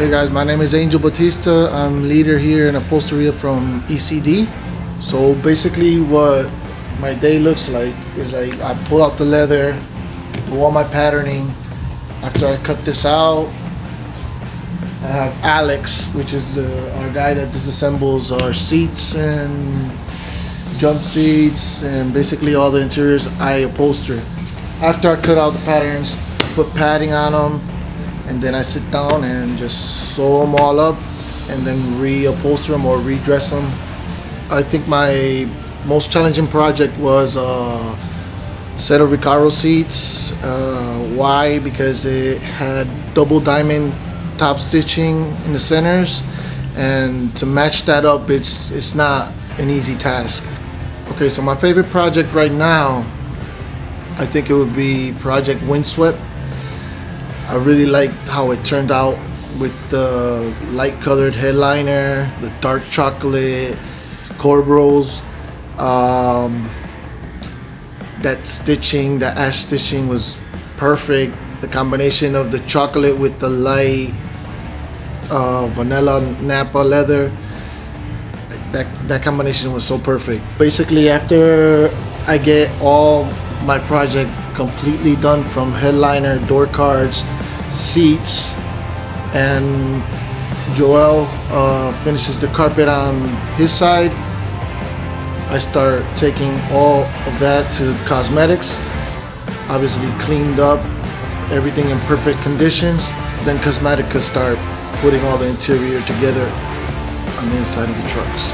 Hey guys, my name is Angel Batista. I'm leader here in Upholstery from E.C.D. So basically what my day looks like is like I pull out the leather, do all my patterning. After I cut this out, I have Alex, which is our guy that disassembles our seats and jump seats and basically all the interiors I upholster. After I cut out the patterns, put padding on them, and then I sit down and just sew them all up and then reupholster them or redress them. I think my most challenging project was a set of Recaro seats. Why? Because it had double diamond top stitching in the centers, and to match that up, it's not an easy task. Okay, so my favorite project right now, I think it would be Project Windswept. I really liked how it turned out with the light colored headliner, the dark chocolate corbels. That stitching, the ash stitching was perfect. The combination of the chocolate with the light vanilla Napa leather, that combination was so perfect. Basically, after I get all my project completely done, from headliner, door cards, seats, and Joel finishes the carpet on his side, I start taking all of that to cosmetics. Obviously cleaned up, everything in perfect conditions. Then cosmetic could start putting all the interior together on the inside of the trucks.